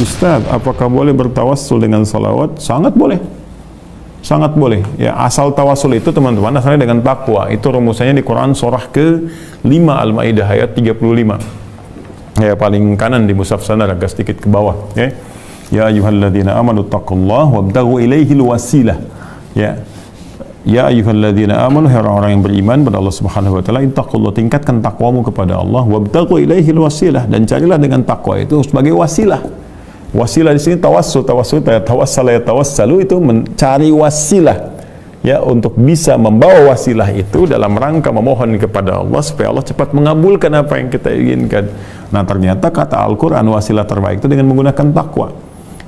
Ustaz, apakah boleh bertawassul dengan salawat? Sangat boleh. Sangat boleh. Ya, asal tawassul itu teman-teman asalnya dengan takwa. Itu rumusannya di Quran surah ke-5 Al-Maidah ayat 35. Ya, paling kanan di mushaf sana, agak sedikit ke bawah, ya. Ya ayyuhalladzina amanu taqullaha wabtaghu ilaihil wasilah. Ya. Ya ayyuhalladzina amanu, hai orang-orang yang beriman pada Allah Subhanahu wa taala, ittaqullaha, tingkatkan takwamu kepada Allah, wabtaghu ilaihil wasilah, dan carilah dengan takwa itu sebagai wasilah. Wasilah di sini tawassul, tawassalu itu mencari wasilah, ya, untuk bisa membawa wasilah itu dalam rangka memohon kepada Allah supaya Allah cepat mengabulkan apa yang kita inginkan. Nah, ternyata kata Al-Quran wasilah terbaik itu dengan menggunakan takwa.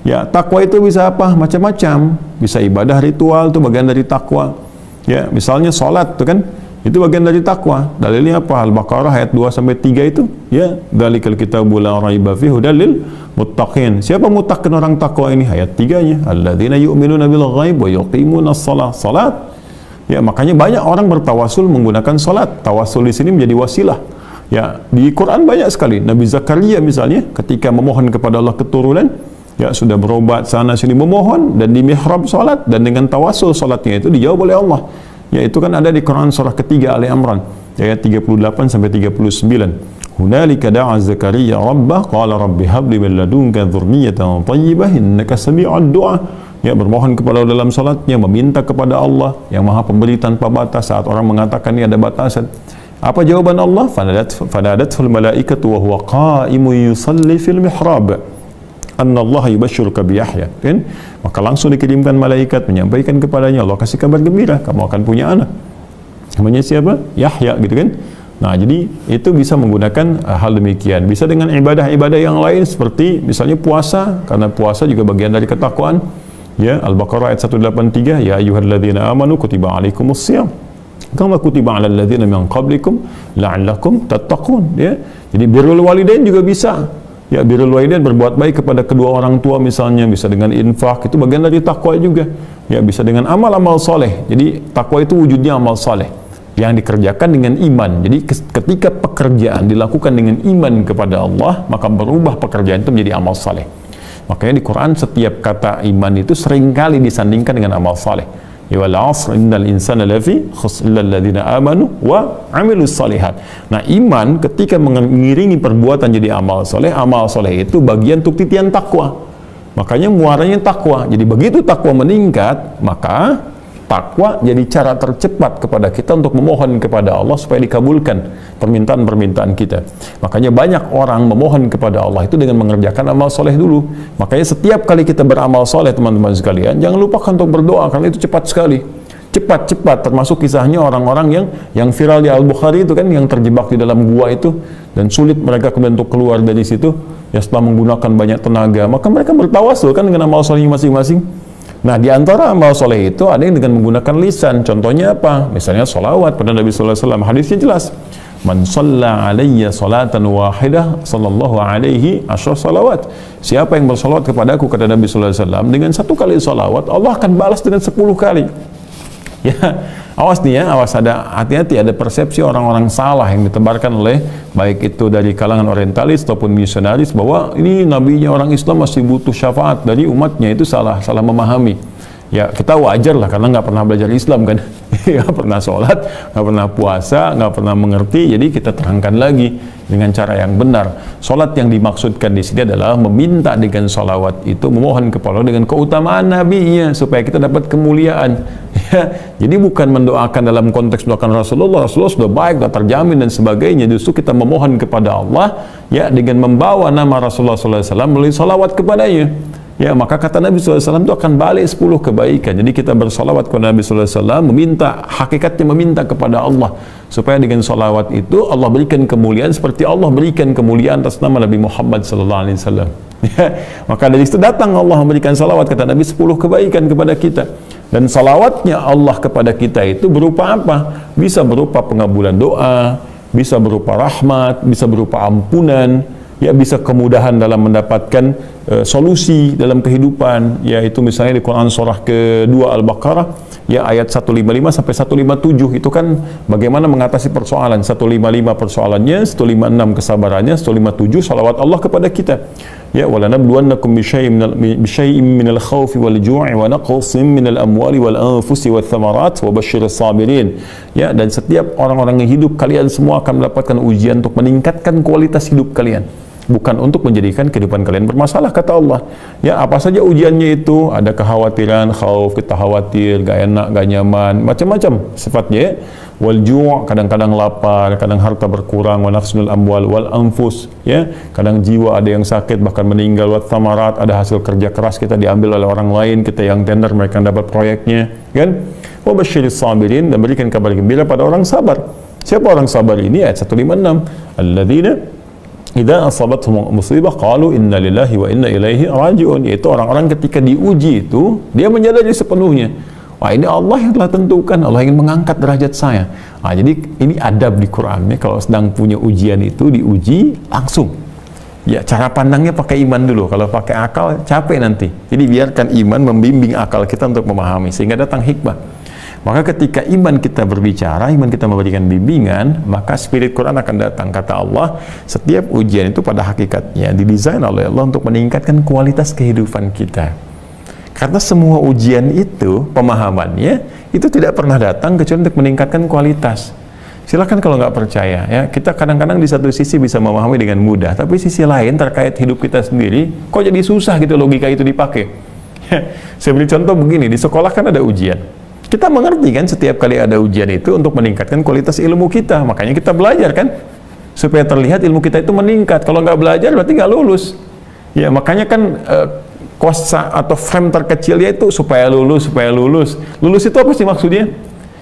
Ya, takwa itu bisa apa? Macam-macam. Bisa ibadah ritual, itu bagian dari takwa. Ya, misalnya sholat itu kan, itu bagian dari takwa. Dalilnya apa? Al-Baqarah ayat 2-3 itu, ya, dzalikal kitabu la raiba fihi hudal lil muttaqin. Siapa muttaqin orang takwa ini? Ayat 3-nya, alladzina yu'minuna bil ghaib wa yuqimunas shalah. Salat. Ya, makanya banyak orang bertawasul menggunakan salat. Tawasul di sini menjadi wasilah. Ya, di Quran banyak sekali. Nabi Zakaria misalnya ketika memohon kepada Allah keturunan, ya, sudah berobat sana sini memohon, dan di mihrab salat, dan dengan tawasul salatnya itu dijawab oleh Allah. Ya, itu kan ada di Quran surah ketiga Ali Imran ayat 38-39. Hunalika da'a Zakaria rabbah qala rabbi habli min ladunka dzurriyyatan thayyibah innaka sami'ud du'a. Ya, bermohon kepada Allah dalam salatnya, meminta kepada Allah yang Maha Pemberi tanpa batas saat orang mengatakan ini ada batasan. Apa jawaban Allah? Fanadatful malaikatu wa huwa qa'imun yusalli fil mihrab anna Allah yubashshiruka bi Yahya. Kan? Maka langsung dikirimkan malaikat menyampaikan kepadanya, Allah kasih kabar gembira, kamu akan punya anak. Namanya siapa? Yahya, gitu kan? Nah, jadi itu bisa menggunakan hal demikian. Bisa dengan ibadah-ibadah yang lain seperti misalnya puasa, karena puasa juga bagian dari ketakwaan. Ya, Al-Baqarah ayat 183, ya ayyuhalladzina amanu kutiba alaikumusshiyam kama kutiba alal ladzina min qablikum la'allakum tattaqun. Ya. Jadi birrul walidain juga bisa. Ya, birrul walidain, berbuat baik kepada kedua orang tua misalnya, bisa dengan infak, itu bagian dari takwa juga. Ya, bisa dengan amal-amal soleh. Jadi takwa itu wujudnya amal soleh yang dikerjakan dengan iman. Jadi ketika pekerjaan dilakukan dengan iman kepada Allah, maka berubah pekerjaan itu menjadi amal soleh. Makanya di Quran setiap kata iman itu seringkali disandingkan dengan amal soleh. Ya, wal 'asr innal insana lafi khusr illal ladzina amanu wa 'amilus shalihat. Nah, iman ketika mengiringi perbuatan jadi amal soleh itu bagian untuk titian takwa. Makanya muaranya takwa. Jadi begitu takwa meningkat, maka takwa jadi cara tercepat kepada kita untuk memohon kepada Allah supaya dikabulkan permintaan-permintaan kita. Makanya banyak orang memohon kepada Allah itu dengan mengerjakan amal soleh dulu. Makanya setiap kali kita beramal soleh, teman-teman sekalian, jangan lupakan untuk berdoa, karena itu cepat sekali. Cepat-cepat, termasuk kisahnya orang-orang yang viral di Al-Bukhari itu kan, yang terjebak di dalam gua itu, dan sulit mereka untuk keluar dari situ, ya, setelah menggunakan banyak tenaga, maka mereka bertawasul kan dengan amal soleh masing-masing. Nah, di antara amal soleh itu ada yang dengan menggunakan lisan. Contohnya apa? Misalnya sholawat pada Nabi sallallahu alaihi wasallam. Hadisnya jelas. Man shalla alayya salatan wahidah sallallahu alaihi asyra salawat. Siapa yang bersolawat kepadaku, kata Nabi sallallahu alaihi wasallam, dengan 1 kali solawat, Allah akan balas dengan 10 kali. Ya, awas nih ya, awas, ada hati-hati, ada persepsi orang-orang salah yang ditebarkan oleh baik itu dari kalangan orientalis ataupun misionaris bahwa ini nabinya orang Islam masih butuh syafaat dari umatnya. Itu salah memahami. Ya, kita wajar lah karena nggak pernah belajar Islam kan, nggak pernah sholat, nggak pernah puasa, nggak pernah mengerti. Jadi kita terangkan lagi dengan cara yang benar. Sholat yang dimaksudkan di sini adalah meminta dengan sholawat itu, memohon kepada Allah dengan keutamaan nabinya supaya kita dapat kemuliaan. Ya, jadi bukan mendoakan dalam konteks mendoakan Rasulullah sudah baik, sudah terjamin dan sebagainya. Justru kita memohon kepada Allah, ya, dengan membawa nama Rasulullah SAW melalui sholawat kepadanya. Ya, maka kata Nabi SAW itu akan balik 10 kebaikan. Jadi kita bersolawat kepada Nabi SAW, meminta, hakikatnya meminta kepada Allah supaya dengan solawat itu Allah berikan kemuliaan seperti Allah berikan kemuliaan atas nama Nabi Muhammad SAW. Ya, maka dari situ datang Allah memberikan solawat, kata Nabi, 10 kebaikan kepada kita. Dan solawatnya Allah kepada kita itu berupa apa? Bisa berupa pengabulan doa, bisa berupa rahmat, bisa berupa ampunan, ya, bisa kemudahan dalam mendapatkan solusi dalam kehidupan, yaitu misalnya di Quran surah kedua Al-Baqarah, ya ayat 155 sampai 157 itu kan bagaimana mengatasi persoalan. 155 persoalannya, 156 kesabarannya, 157 salawat Allah kepada kita. Ya, wala nabluwannakum bisyai'in minal khawfi wal ju'i wa naqsin minal amwali wal anfusi wath thamarat wa basyiris sabirin. Ya, dan setiap orang-orang yang hidup, kalian semua akan mendapatkan ujian untuk meningkatkan kualitas hidup kalian, bukan untuk menjadikan kehidupan kalian bermasalah, kata Allah. Ya, apa saja ujiannya itu, ada kekhawatiran, khauf, kita khawatir, gak enak, gak nyaman, macam-macam sifatnya. Wal ju', kadang-kadang lapar, kadang harta berkurang, wa naqsul amwal wal anfus, ya, kadang jiwa ada yang sakit bahkan meninggal, wa thamarat, ada hasil kerja keras kita diambil oleh orang lain, kita yang tender, mereka yang dapat proyeknya, kan? Wa basyiris sabirin, dan berikan kabar gembira pada orang sabar. Siapa orang sabar ini? Ayat 156, alladzina idza asabathum musibah qalu inna lillahi wa inna ilaihi raji'un, yaitu orang-orang ketika diuji itu dia menyadari sepenuhnya, wah, ini Allah yang telah tentukan, Allah ingin mengangkat derajat saya. Nah, jadi ini adab di Quran ya, kalau sedang punya ujian itu diuji langsung. Ya, cara pandangnya pakai iman dulu, kalau pakai akal capek nanti. Jadi biarkan iman membimbing akal kita untuk memahami sehingga datang hikmah. Maka ketika iman kita berbicara, iman kita memberikan bimbingan, maka spirit Quran akan datang. Kata Allah, setiap ujian itu pada hakikatnya didesain oleh Allah untuk meningkatkan kualitas kehidupan kita. Karena semua ujian itu, pemahamannya, itu tidak pernah datang kecuali untuk meningkatkan kualitas. Silakan kalau nggak percaya, ya, kita kadang-kadang di satu sisi bisa memahami dengan mudah, tapi sisi lain terkait hidup kita sendiri, kok jadi susah gitu logika itu dipakai. Saya beri contoh begini, di sekolah kan ada ujian. Kita mengerti kan setiap kali ada ujian itu untuk meningkatkan kualitas ilmu kita, makanya kita belajar kan, supaya terlihat ilmu kita itu meningkat. Kalau nggak belajar berarti nggak lulus. Ya, makanya kan kosa atau frame terkecilnya itu supaya lulus, supaya lulus. Lulus itu apa sih maksudnya?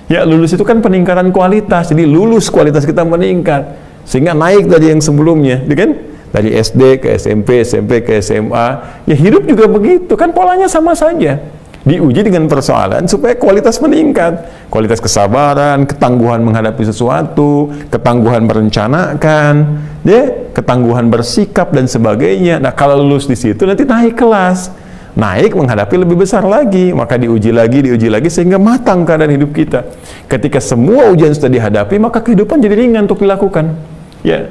Ya, lulus itu kan peningkatan kualitas. Jadi lulus, kualitas kita meningkat sehingga naik dari yang sebelumnya, kan? Dari SD ke SMP, SMP ke SMA. Ya, hidup juga begitu, kan polanya sama saja. Diuji dengan persoalan supaya kualitas meningkat. Kualitas kesabaran, ketangguhan menghadapi sesuatu, ketangguhan merencanakan, ya, ketangguhan bersikap dan sebagainya. Nah, kalau lulus di situ nanti naik kelas, naik menghadapi lebih besar lagi, maka diuji lagi sehingga matang keadaan hidup kita. Ketika semua ujian sudah dihadapi, maka kehidupan jadi ringan untuk dilakukan. Ya,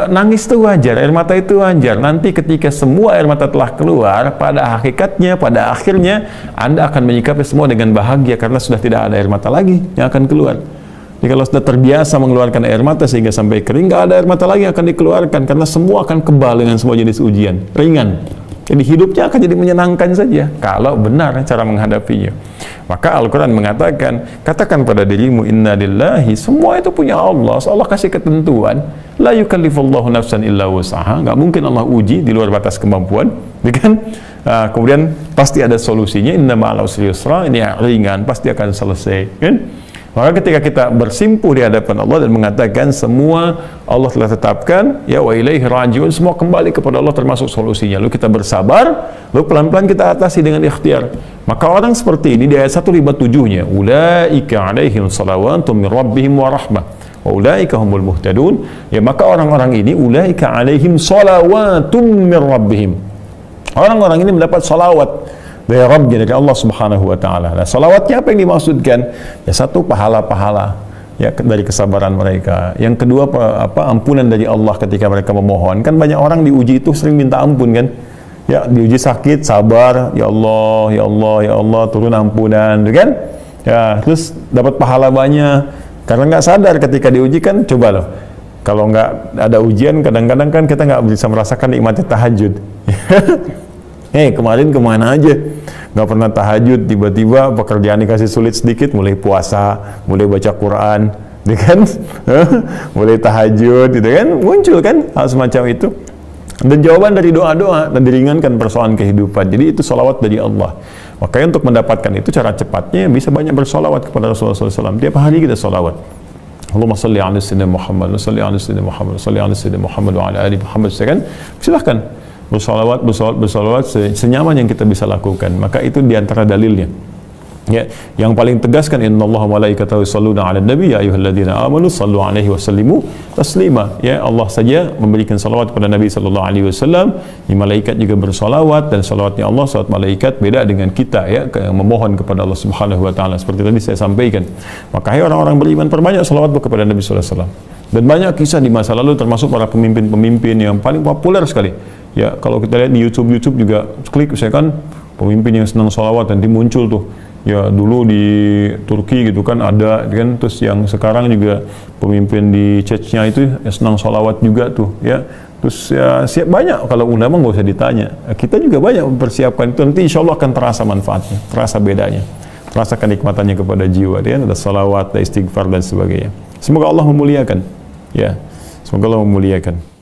nangis itu wajar, air mata itu wajar. Nanti ketika semua air mata telah keluar, pada hakikatnya, pada akhirnya Anda akan menyikapi semua dengan bahagia karena sudah tidak ada air mata lagi yang akan keluar. Jadi kalau sudah terbiasa mengeluarkan air mata sehingga sampai kering, nggak ada air mata lagi yang akan dikeluarkan karena semua akan kebal dengan semua jenis ujian, ringan. Jadi hidupnya akan jadi menyenangkan saja kalau benar cara menghadapinya. Maka Al-Quran mengatakan, katakan pada dirimu, inna lillahi, semua itu punya Allah. Allah kasih ketentuan, la yukallifullahu nafsan illa wus'aha, nggak mungkin Allah uji di luar batas kemampuan, kan? Kemudian pasti ada solusinya, inna ma'al usri yusra, ini ringan, pasti akan selesai, kan? Maka ketika kita bersimpuh di hadapan Allah dan mengatakan semua Allah telah tetapkan, ya wa ilaihi raji'un, semua kembali kepada Allah termasuk solusinya. Lalu kita bersabar, lalu pelan-pelan kita atasi dengan ikhtiar. Maka orang seperti ini di ayat 157-nya, ulaika alaihim salawatun min rabbihim wa rahmah wa ulaika humul muhtadun. Ya, maka orang-orang ini ulaika alaihim salawatun min rabbihim. Orang-orang ini mendapat salawat dari Rabbnya, dari Allah Subhanahu wa Ta'ala. Nah, salawatnya apa yang dimaksudkan? Ya, satu, pahala-pahala ya dari kesabaran mereka. Yang kedua, ampunan dari Allah ketika mereka memohon. Kan banyak orang diuji itu sering minta ampun kan? Ya, diuji sakit, sabar, ya Allah, ya Allah, ya Allah, turun ampunan, kan? Ya, terus dapat pahala banyak. Karena nggak sadar ketika diuji kan, coba loh. Kalau nggak ada ujian, kadang-kadang kan kita nggak bisa merasakan nikmatnya tahajud. Kemarin kemana aja? Nggak pernah tahajud, tiba-tiba pekerjaan dikasih sulit sedikit, mulai puasa, mulai baca Quran, gitu kan? Mulai tahajud, gitu kan? Muncul kan hal semacam itu. Dan jawaban dari doa-doa dan diringankan persoalan kehidupan. Jadi itu salawat dari Allah. Makanya untuk mendapatkan itu cara cepatnya bisa banyak bersalawat kepada Rasulullah SAW. Tiap hari kita salawat. Allahumma salli ala sayyidina Muhammad, salli ala sayyidina Muhammad, salli ala sayyidina Muhammad wa ala ali Muhammad. Silahkan bersalawat senyaman yang kita bisa lakukan. Maka itu diantara dalilnya. Ya, yang paling tegas kan innallaha malaikatahu yusholluna 'alan nabi ya ayyuhalladzina amanu shallu 'alaihi wa sallimu taslima. Ya, Allah saja memberikan salawat kepada Nabi sallallahu alaihi wasallam. Malaikat juga bersalawat, dan salawatnya Allah, salawat malaikat beda dengan kita ya, yang memohon kepada Allah Subhanahu wa taala seperti tadi saya sampaikan. Maka hai orang-orang beriman, perbanyak salawat kepada Nabi sallallahu alaihi wasallam. Dan banyak kisah di masa lalu termasuk para pemimpin-pemimpin yang paling populer sekali. Ya, kalau kita lihat di YouTube juga klik saya kan pemimpin yang senang salawat, nanti muncul tuh. Ya, dulu di Turki gitu kan ada kan, terus yang sekarang juga pemimpin di Chechnya itu ya, senang sholawat juga tuh ya. Terus ya siap banyak, kalau ulama nggak usah ditanya. Kita juga banyak mempersiapkan itu, nanti insya Allah akan terasa manfaatnya, terasa bedanya, terasa kenikmatannya kepada jiwa. Ya, ada sholawat, ada istighfar dan sebagainya. Semoga Allah memuliakan. Ya, semoga Allah memuliakan.